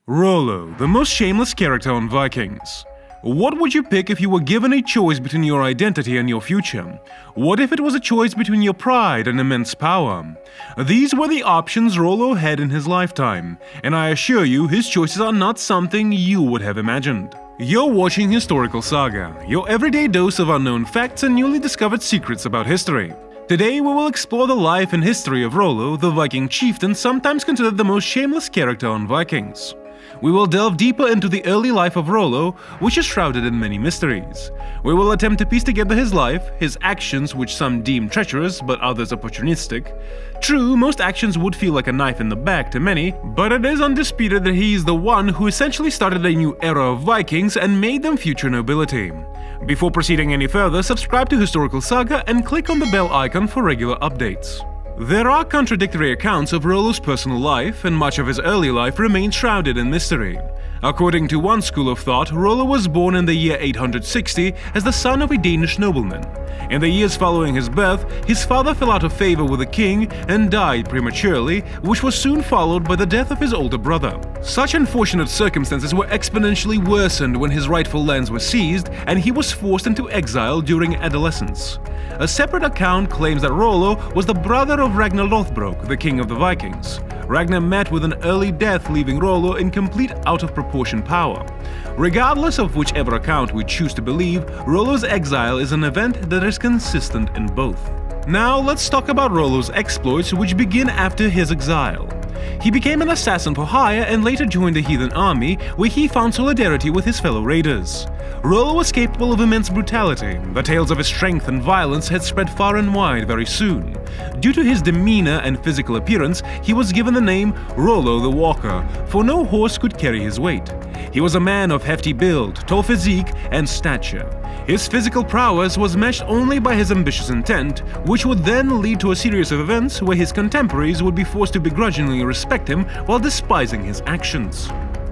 Rollo, the most shameless character on Vikings. What would you pick if you were given a choice between your identity and your future? What if it was a choice between your pride and immense power? These were the options Rollo had in his lifetime, and I assure you his choices are not something you would have imagined. You're watching Historical Saga, your everyday dose of unknown facts and newly discovered secrets about history. Today we will explore the life and history of Rollo, the Viking chieftain sometimes considered the most shameless character on Vikings. We will delve deeper into the early life of Rollo, which is shrouded in many mysteries. We will attempt to piece together his life, his actions, which some deem treacherous but others opportunistic. True, most actions would feel like a knife in the back to many, but it is undisputed that he is the one who essentially started a new era of Vikings and made them future nobility. Before proceeding any further, subscribe to Historical Saga and click on the bell icon for regular updates. There are contradictory accounts of Rollo's personal life, and much of his early life remains shrouded in mystery. According to one school of thought, Rollo was born in the year 860 as the son of a Danish nobleman. In the years following his birth, his father fell out of favor with the king and died prematurely, which was soon followed by the death of his older brother. Such unfortunate circumstances were exponentially worsened when his rightful lands were seized and he was forced into exile during adolescence. A separate account claims that Rollo was the brother of Ragnar, the king of the Vikings. Ragnar met with an early death, leaving Rollo in complete out-of-proportion power. Regardless of whichever account we choose to believe, Rollo's exile is an event that is consistent in both. Now let's talk about Rollo's exploits, which begin after his exile. He became an assassin for hire and later joined the heathen army, where he found solidarity with his fellow raiders. Rollo was capable of immense brutality. The tales of his strength and violence had spread far and wide very soon. Due to his demeanor and physical appearance, he was given the name Rollo the Walker, for no horse could carry his weight. He was a man of hefty build, tall physique, and stature. His physical prowess was matched only by his ambitious intent, which would then lead to a series of events where his contemporaries would be forced to begrudgingly respect him while despising his actions.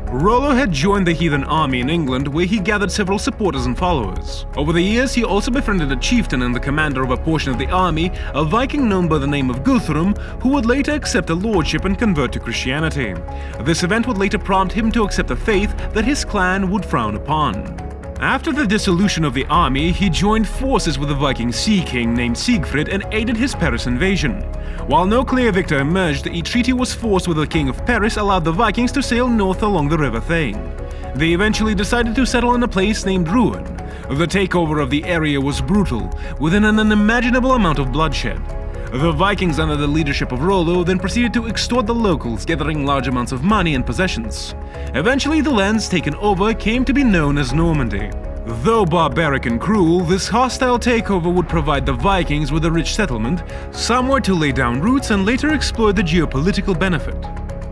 Rollo had joined the heathen army in England, where he gathered several supporters and followers. Over the years, he also befriended a chieftain and the commander of a portion of the army, a Viking known by the name of Guthrum, who would later accept a lordship and convert to Christianity. This event would later prompt him to accept a faith that his clan would frown upon. After the dissolution of the army, he joined forces with a Viking sea king named Siegfried and aided his Paris invasion. While no clear victor emerged, a treaty was forced with the king of Paris allowed the Vikings to sail north along the river Thane. They eventually decided to settle in a place named Rouen. The takeover of the area was brutal, with an unimaginable amount of bloodshed. The Vikings under the leadership of Rollo then proceeded to extort the locals, gathering large amounts of money and possessions. Eventually the lands taken over came to be known as Normandy. Though barbaric and cruel, this hostile takeover would provide the Vikings with a rich settlement, somewhere to lay down roots and later exploit the geopolitical benefit.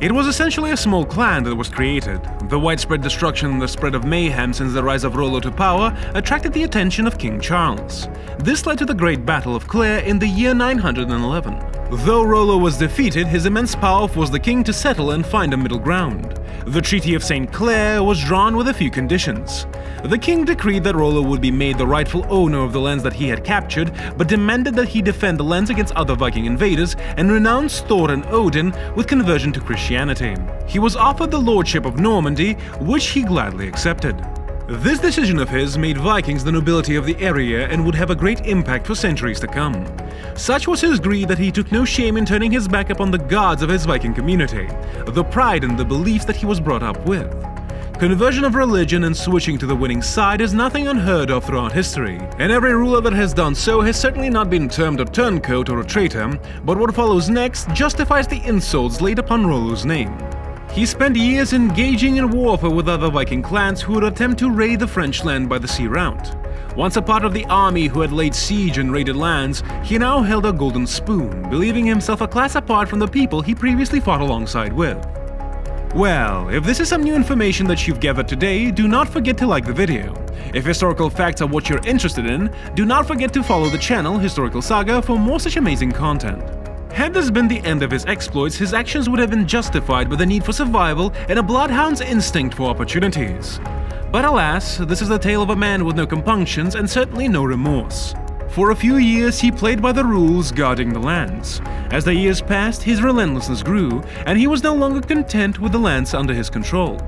It was essentially a small clan that was created. The widespread destruction and the spread of mayhem since the rise of Rollo to power attracted the attention of King Charles. This led to the Great Battle of Clare in the year 911. Though Rollo was defeated, his immense power forced the king to settle and find a middle ground. The Treaty of St. Clair was drawn with a few conditions. The king decreed that Rollo would be made the rightful owner of the lands that he had captured, but demanded that he defend the lands against other Viking invaders and renounce Thor and Odin with conversion to Christianity. He was offered the lordship of Normandy, which he gladly accepted. This decision of his made Vikings the nobility of the area and would have a great impact for centuries to come. Such was his greed that he took no shame in turning his back upon the gods of his Viking community, the pride and the beliefs that he was brought up with. Conversion of religion and switching to the winning side is nothing unheard of throughout history, and every ruler that has done so has certainly not been termed a turncoat or a traitor, but what follows next justifies the insults laid upon Rollo's name. He spent years engaging in warfare with other Viking clans who would attempt to raid the French land by the sea route. Once a part of the army who had laid siege and raided lands, he now held a golden spoon, believing himself a class apart from the people he previously fought alongside with. Well, if this is some new information that you've gathered today, do not forget to like the video. If historical facts are what you're interested in, do not forget to follow the channel Historical Saga for more such amazing content. Had this been the end of his exploits, his actions would have been justified by the need for survival and a bloodhound's instinct for opportunities. But alas, this is the tale of a man with no compunctions and certainly no remorse. For a few years, he played by the rules, guarding the lands. As the years passed, his relentlessness grew, and he was no longer content with the lands under his control.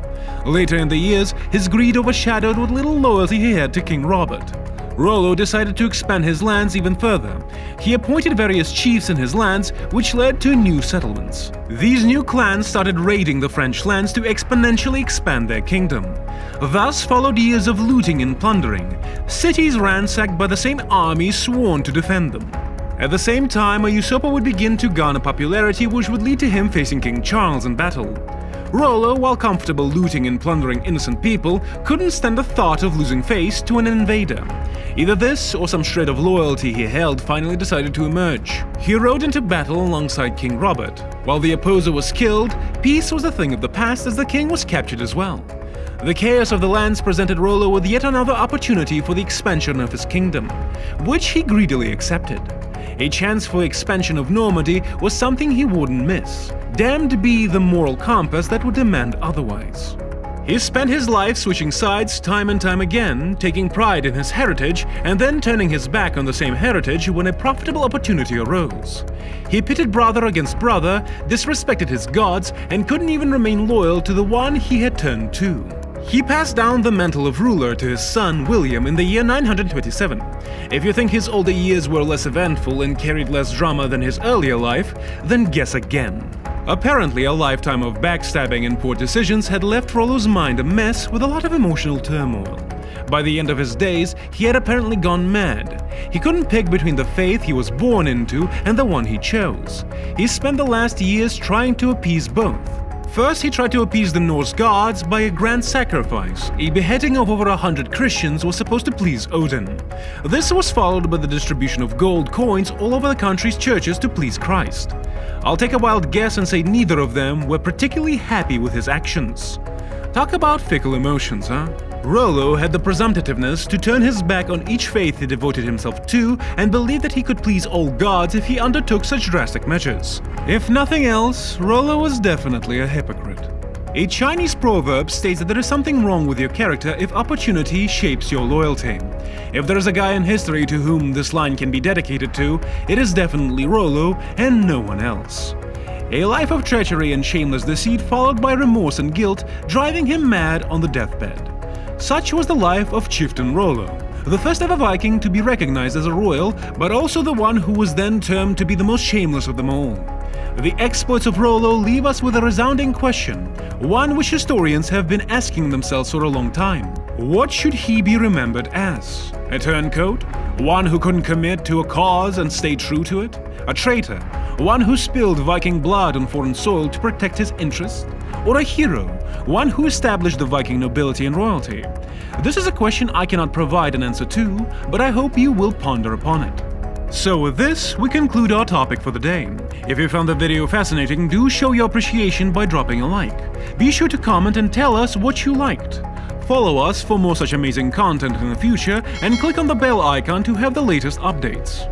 Later in the years, his greed overshadowed what little loyalty he had to King Robert. Rollo decided to expand his lands even further. He appointed various chiefs in his lands, which led to new settlements. These new clans started raiding the French lands to exponentially expand their kingdom. Thus followed years of looting and plundering, cities ransacked by the same armies sworn to defend them. At the same time, a usurper would begin to garner popularity, which would lead to him facing King Charles in battle. Rollo, while comfortable looting and plundering innocent people, couldn't stand the thought of losing face to an invader. Either this or some shred of loyalty he held finally decided to emerge. He rode into battle alongside King Robert. While the opposer was killed, peace was a thing of the past as the king was captured as well. The chaos of the lands presented Rollo with yet another opportunity for the expansion of his kingdom, which he greedily accepted. A chance for expansion of Normandy was something he wouldn't miss. Damned be the moral compass that would demand otherwise. He spent his life switching sides time and time again, taking pride in his heritage and then turning his back on the same heritage when a profitable opportunity arose. He pitted brother against brother, disrespected his gods, and couldn't even remain loyal to the one he had turned to. He passed down the mantle of ruler to his son William in the year 927. If you think his older years were less eventful and carried less drama than his earlier life, then guess again. Apparently, a lifetime of backstabbing and poor decisions had left Rollo's mind a mess with a lot of emotional turmoil. By the end of his days, he had apparently gone mad. He couldn't pick between the faith he was born into and the one he chose. He spent the last years trying to appease both. First, he tried to appease the Norse gods by a grand sacrifice. A beheading of over 100 Christians was supposed to please Odin. This was followed by the distribution of gold coins all over the country's churches to please Christ. I'll take a wild guess and say neither of them were particularly happy with his actions. Talk about fickle emotions, huh? Rollo had the presumptiveness to turn his back on each faith he devoted himself to and believed that he could please all gods if he undertook such drastic measures. If nothing else, Rollo was definitely a hypocrite. A Chinese proverb states that there is something wrong with your character if opportunity shapes your loyalty. If there is a guy in history to whom this line can be dedicated to, it is definitely Rollo and no one else. A life of treachery and shameless deceit followed by remorse and guilt, driving him mad on the deathbed. Such was the life of Chieftain Rollo, the first ever Viking to be recognized as a royal, but also the one who was then termed to be the most shameless of them all. The exploits of Rollo leave us with a resounding question, one which historians have been asking themselves for a long time. What should he be remembered as? A turncoat? One who couldn't commit to a cause and stay true to it? A traitor? One who spilled Viking blood on foreign soil to protect his interests? Or a hero? One who established the Viking nobility and royalty? This is a question I cannot provide an answer to, but I hope you will ponder upon it. So with this, we conclude our topic for the day. If you found the video fascinating, do show your appreciation by dropping a like. Be sure to comment and tell us what you liked. Follow us for more such amazing content in the future, and click on the bell icon to have the latest updates.